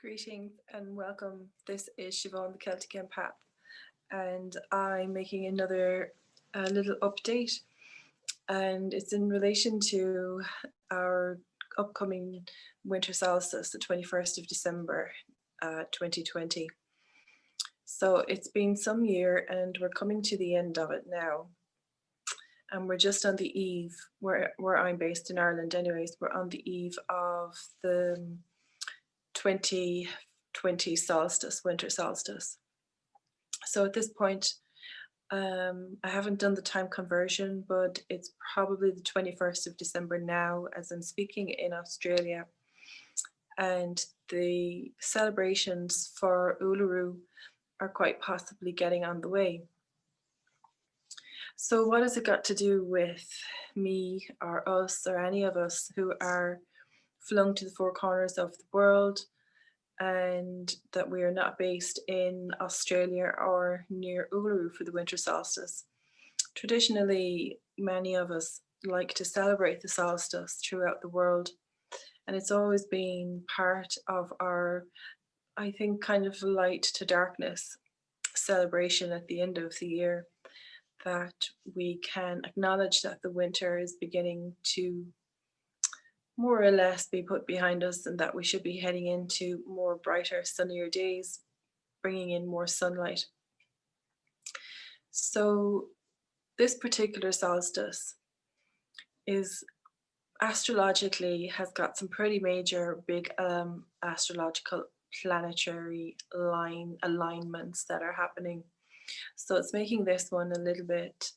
Greetings and welcome. This is Siobhán, the Celtic Empath, and I'm making another little update, and it's in relation to our upcoming winter solstice, the 21st of December 2020. So it's been some year and we're coming to the end of it now. And we're just on the eve, where I'm based in Ireland anyways, we're on the eve of the 2020 solstice, winter solstice. So at this point, I haven't done the time conversion, but it's probably the 21st of December now as I'm speaking in Australia. And the celebrations for Uluru are quite possibly getting on the way. So what has it got to do with me or us or any of us who are flung to the four corners of the world, and that we are not based in Australia or near Uluru for the winter solstice? Traditionally, many of us like to celebrate the solstice throughout the world, and it's always been part of our, I think, kind of light to darkness celebration at the end of the year, that we can acknowledge that the winter is beginning to more or less be put behind us, and that we should be heading into more brighter, sunnier days, bringing in more sunlight. So this particular solstice is astrologically has got some pretty major big astrological planetary alignments that are happening. So it's making this one a little bit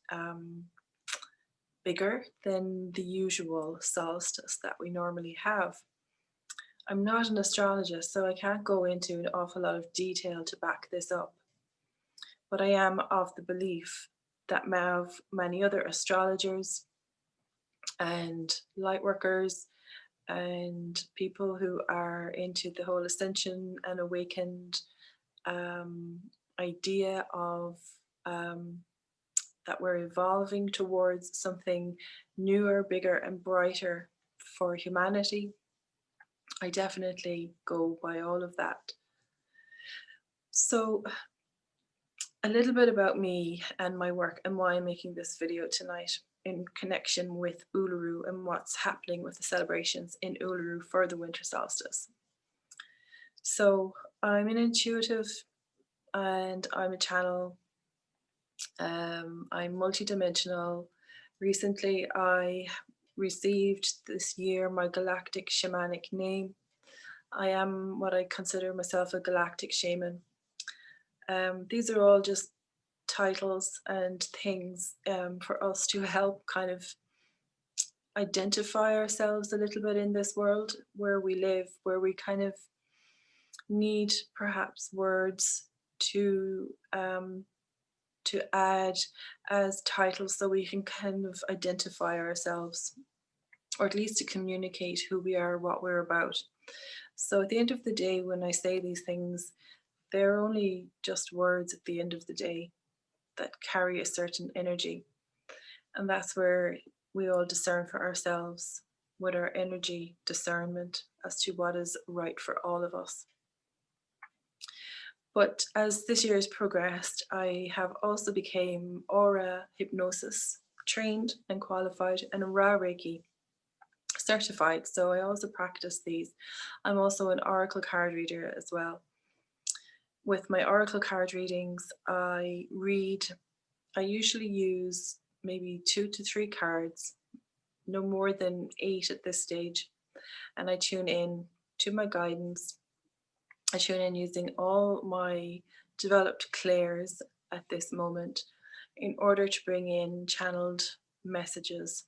bigger than the usual solstice that we normally have. I'm not an astrologist, so I can't go into an awful lot of detail to back this up. But I am of the belief that many other astrologers and light workers and people who are into the whole ascension and awakened idea of that we're evolving towards something newer, bigger and brighter for humanity. I definitely go by all of that. So a little bit about me and my work and why I'm making this video tonight in connection with Uluru and what's happening with the celebrations in Uluru for the winter solstice. So I'm an intuitive and I'm a channel. I'm multidimensional. Recently I received this year my galactic shamanic name. I am what I consider myself a galactic shaman. These are all just titles and things for us to help kind of identify ourselves a little bit in this world where we live, where we kind of need perhaps words to add as titles so we can kind of identify ourselves, or at least to communicate who we are, what we're about. So at the end of the day, when I say these things, they're only just words at the end of the day that carry a certain energy. And that's where we all discern for ourselves with our energy discernment as to what is right for all of us. But as this year has progressed, I have also become RAAH Hypnosis trained and qualified, and RAAH Reiki certified. So I also practice these. I'm also an oracle card reader as well. With my oracle card readings, I usually use maybe 2 to 3 cards, no more than 8 at this stage. And I tune in to my guidance. I tune in using all my developed clairs at this moment in order to bring in channeled messages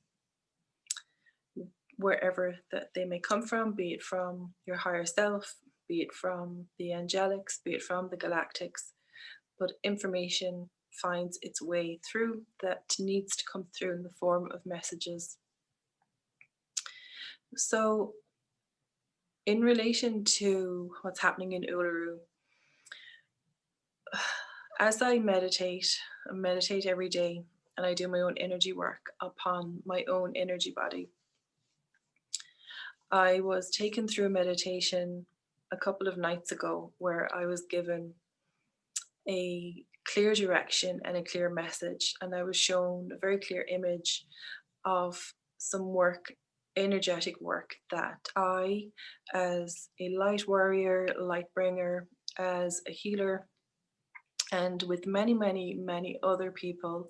wherever that they may come from, be it from your higher self, be it from the angelics, be it from the galactics, but information finds its way through that needs to come through in the form of messages. So in relation to what's happening in Uluru, as I meditate every day, and I do my own energy work upon my own energy body. I was taken through meditation a couple of nights ago where I was given a clear direction and a clear message, and I was shown a very clear image of some work, energetic work, that I, as a light warrior, light bringer, as a healer, and with many, many, many other people,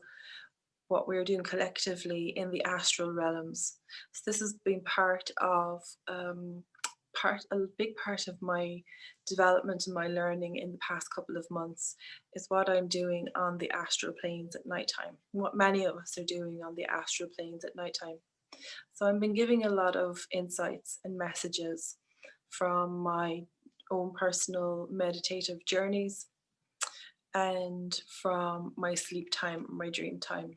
what we're doing collectively in the astral realms. So this has been part of a big part of my development and my learning in the past couple of months is what I'm doing on the astral planes at nighttime, what many of us are doing on the astral planes at nighttime. So I've been giving a lot of insights and messages from my own personal meditative journeys and from my sleep time, my dream time.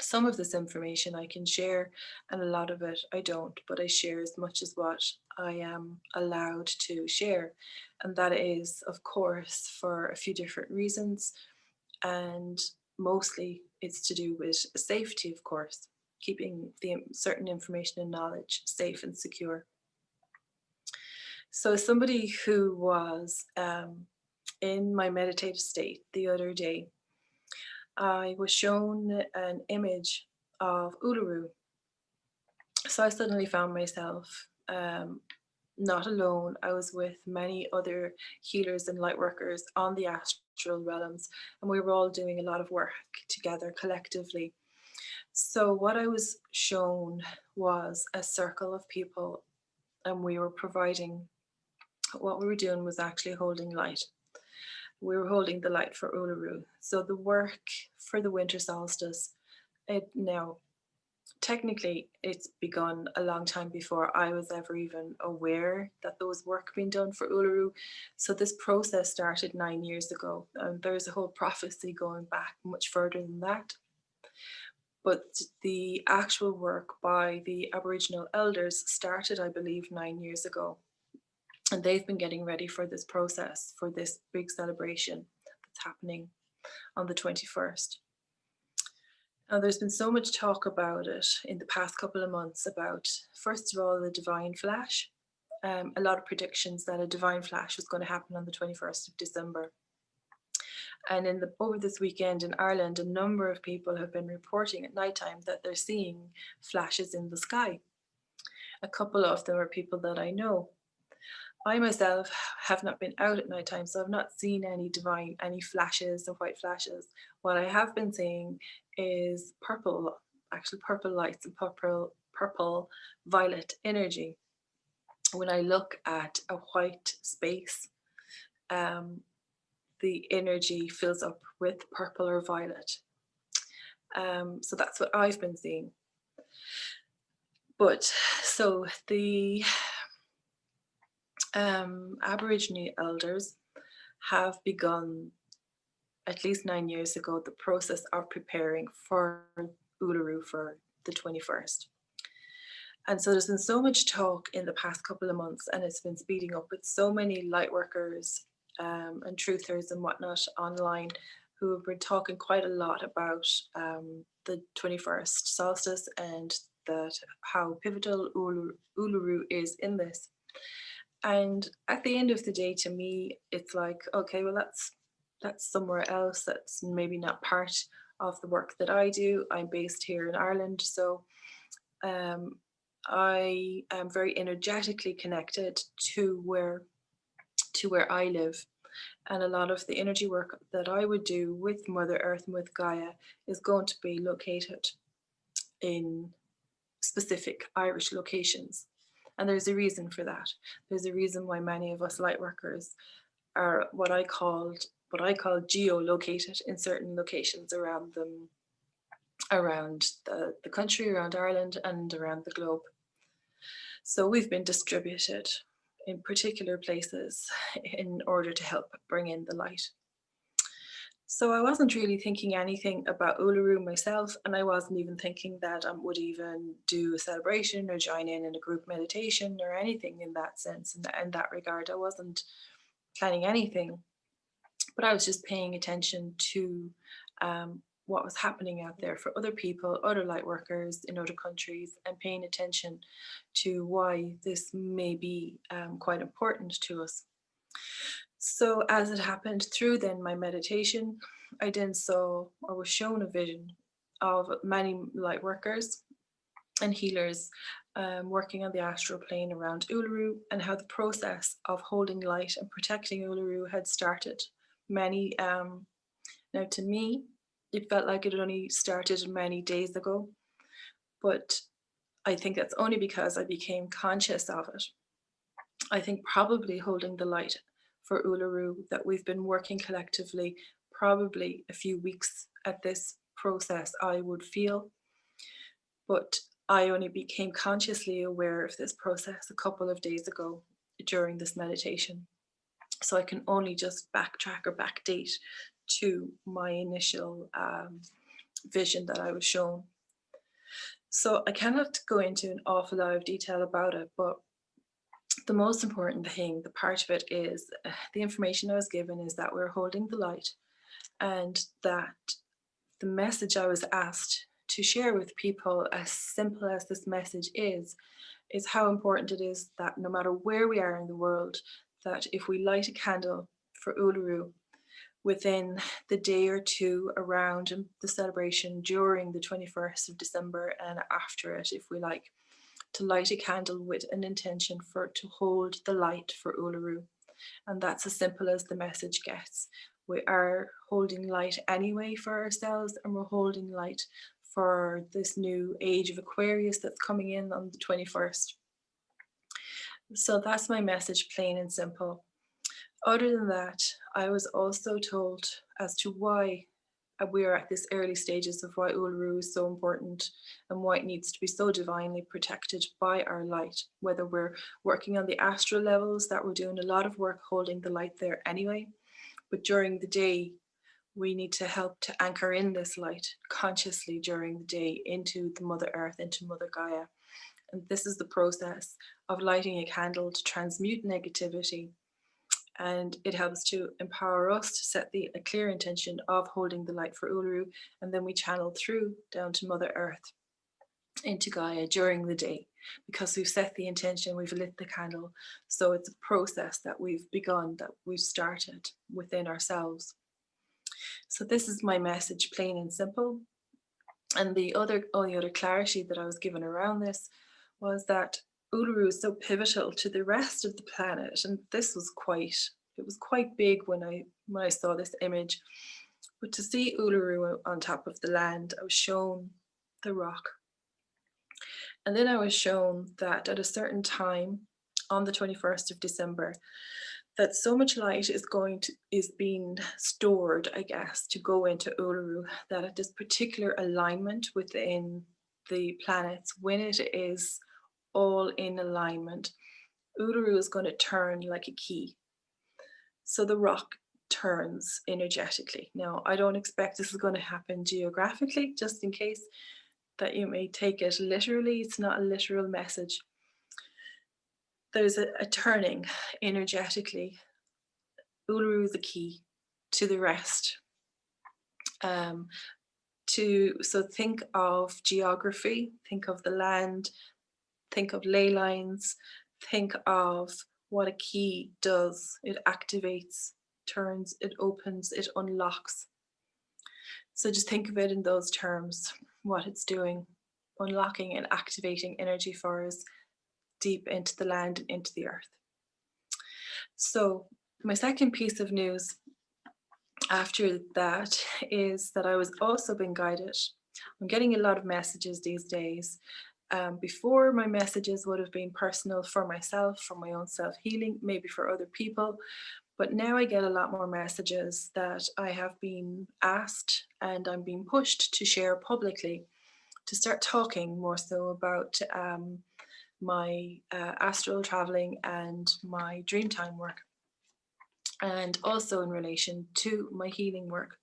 Some of this information I can share, and a lot of it I don't, but I share as much as what I am allowed to share. And that is, of course, for a few different reasons. And mostly it's to do with safety, of course, keeping the certain information and knowledge safe and secure. So, as somebody who was in my meditative state the other day, I was shown an image of Uluru. So I suddenly found myself not alone. I was with many other healers and light workers on the astral realms, and we were all doing a lot of work together collectively. So what I was shown was a circle of people, and we were providing, what we were doing was actually holding light. We were holding the light for Uluru. So the work for the winter solstice, it now technically it's begun a long time before I was ever even aware that there was work being done for Uluru. So this process started 9 years ago, and there's a whole prophecy going back much further than that. But the actual work by the Aboriginal elders started, I believe, 9 years ago. And they've been getting ready for this process, for this big celebration that's happening on the 21st. Now, there's been so much talk about it in the past couple of months about, first of all, the divine flash. A lot of predictions that a divine flash was going to happen on the 21st of December. And over this weekend in Ireland, a number of people have been reporting at nighttime that they're seeing flashes in the sky. A couple of them are people that I know. I myself have not been out at nighttime, so I've not seen any flashes or white flashes. What I have been seeing is purple lights and purple violet energy. When I look at a white space, the energy fills up with purple or violet. So that's what I've been seeing. But so the Aboriginal elders have begun, at least 9 years ago, the process of preparing for Uluru for the 21st. And so there's been so much talk in the past couple of months, and it's been speeding up with so many light workers and truthers and whatnot online who have been talking quite a lot about the 21st solstice and how pivotal Uluru is in this. And at the end of the day, to me, it's like, okay, well, that's somewhere else. That's maybe not part of the work that I do. I'm based here in Ireland, so I am very energetically connected to where I live. And a lot of the energy work that I would do with Mother Earth and with Gaia is going to be located in specific Irish locations. And there's a reason for that. There's a reason why many of us light workers are what I call geolocated in certain locations around the country, around Ireland, and around the globe. So we've been distributed in particular places in order to help bring in the light. So I wasn't really thinking anything about Uluru myself, and I wasn't even thinking that I would even do a celebration or join in a group meditation or anything in that sense. In that regard, I wasn't planning anything, but I was just paying attention to what was happening out there for other people, other light workers in other countries, and paying attention to why this may be quite important to us. So as it happened through then my meditation, I then saw or was shown a vision of many light workers and healers working on the astral plane around Uluru, and how the process of holding light and protecting Uluru had started. Now to me, it felt like it had only started many days ago, but I think that's only because I became conscious of it. I think probably holding the light for Uluru, that we've been working collectively probably a few weeks at this process, I would feel. But I only became consciously aware of this process a couple of days ago during this meditation. So I can only just backtrack or backdate to my initial vision that I was shown. So I cannot go into an awful lot of detail about it, but the most important thing, the part of it is the information I was given is that we're holding the light, and that the message I was asked to share with people, as simple as this message is how important it is that no matter where we are in the world, that if we light a candle for Uluru within the day or two around the celebration, during the 21st of December and after it, if we like, to light a candle with an intention to hold the light for Uluru. And that's as simple as the message gets. We are holding light anyway for ourselves, and we're holding light for this new age of Aquarius that's coming in on the 21st. So that's my message, plain and simple. Other than that, I was also told as to why we are at this early stages of why Uluru is so important and why it needs to be so divinely protected by our light, whether we're working on the astral levels, that we're doing a lot of work holding the light there anyway, but during the day, we need to help to anchor in this light consciously during the day into the Mother Earth, into Mother Gaia. And this is the process of lighting a candle to transmute negativity. And it helps to empower us to set a clear intention of holding the light for Uluru, and then we channel through down to Mother Earth, into Gaia during the day, because we've set the intention, we've lit the candle. So it's a process that we've begun, that we've started within ourselves. So this is my message, plain and simple. And the only other clarity that I was given around this was that Uluru is so pivotal to the rest of the planet, and this was quite big when I saw this image. But to see Uluru on top of the land, I was shown the rock, and then I was shown that at a certain time on the 21st of December, that so much light is being stored, I guess, to go into Uluru, that at this particular alignment within the planets, when it is all in alignment, Uluru is going to turn like a key. So the rock turns energetically. Now, I don't expect this is going to happen geographically, just in case that you may take it literally. It's not a literal message. There's a turning energetically. Uluru is the key to the rest. So think of geography, think of the land, think of ley lines, think of what a key does. It activates, turns, it opens, it unlocks. So just think of it in those terms, what it's doing, unlocking and activating energy for us deep into the land and into the earth. So my second piece of news after that is that I was also being guided. I'm getting a lot of messages these days. Before, my messages would have been personal for myself, for my own self-healing, maybe for other people. But now I get a lot more messages that I have been asked and I'm being pushed to share publicly, to start talking more so about my astral traveling and my dreamtime work, and also in relation to my healing work,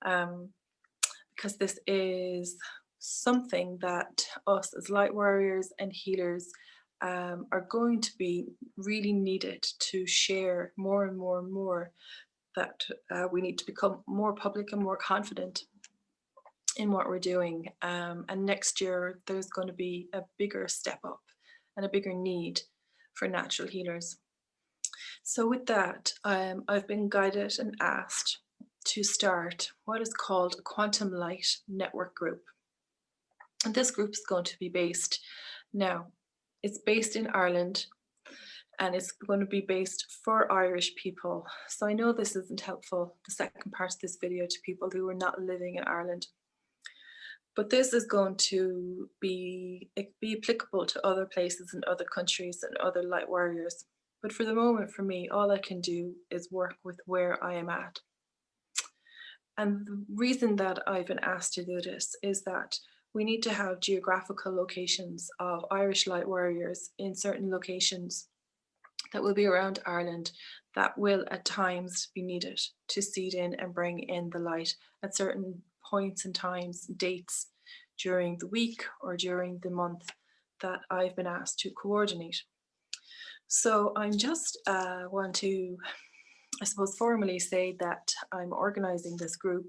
because this is something that us as light warriors and healers are going to be really needed to share more and more and more, that we need to become more public and more confident in what we're doing. And next year, there's going to be a bigger step up and a bigger need for natural healers. So with that, I've been guided and asked to start what is called a Quantum Light Network Group. And this group is going to be based now. It's based in Ireland, and it's going to be based for Irish people. So I know this isn't helpful, the second part of this video, to people who are not living in Ireland. But this is going to be applicable to other places and other countries and other light warriors. But for the moment, for me, all I can do is work with where I am at. And the reason that I've been asked to do this is that we need to have geographical locations of Irish light warriors in certain locations that will be around Ireland that will at times be needed to seed in and bring in the light at certain points and times, dates during the week or during the month that I've been asked to coordinate. So I'm just want to, I suppose, formally say that I'm organizing this group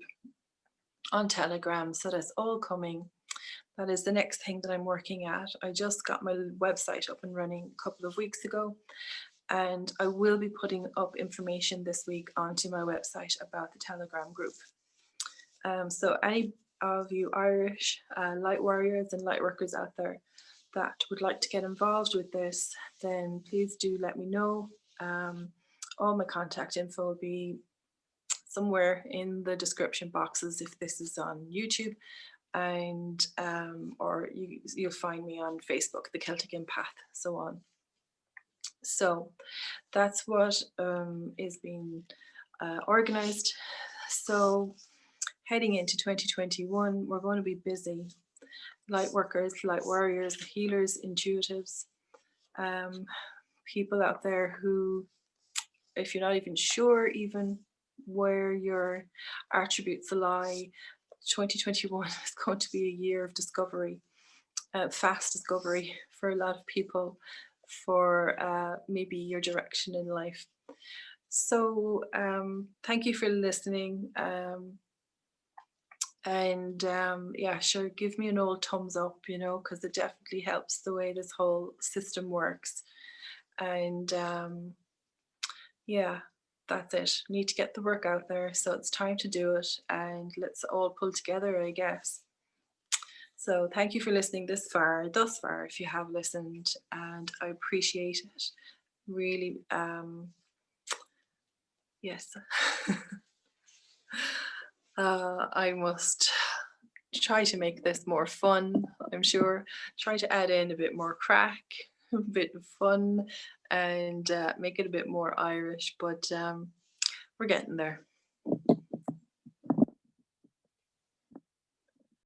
on Telegram, so that's all coming. That is the next thing that I'm working at. I just got my website up and running a couple of weeks ago, and I will be putting up information this week onto my website about the Telegram group. So any of you Irish light warriors and light workers out there that would like to get involved with this, then please do let me know. All my contact info will be somewhere in the description boxes if this is on YouTube, and or you'll find me on Facebook, the Celtic Empath, so on. So that's what is being organized. So heading into 2021, we're going to be busy. Light workers, light warriors, healers, intuitives, people out there who, if you're not even sure even where your attributes lie, 2021 is going to be a year of discovery, fast discovery for a lot of people, for maybe your direction in life. So thank you for listening. Yeah, sure, give me an old thumbs up, you know, because it definitely helps the way this whole system works. And yeah, that's it. Need to get the work out there, so it's time to do it, and let's all pull together, I guess. So thank you for listening thus far, if you have listened, and I appreciate it. Really, yes. I must try to make this more fun, I'm sure. Try to add in a bit more crack, a bit of fun, and make it a bit more Irish, but we're getting there.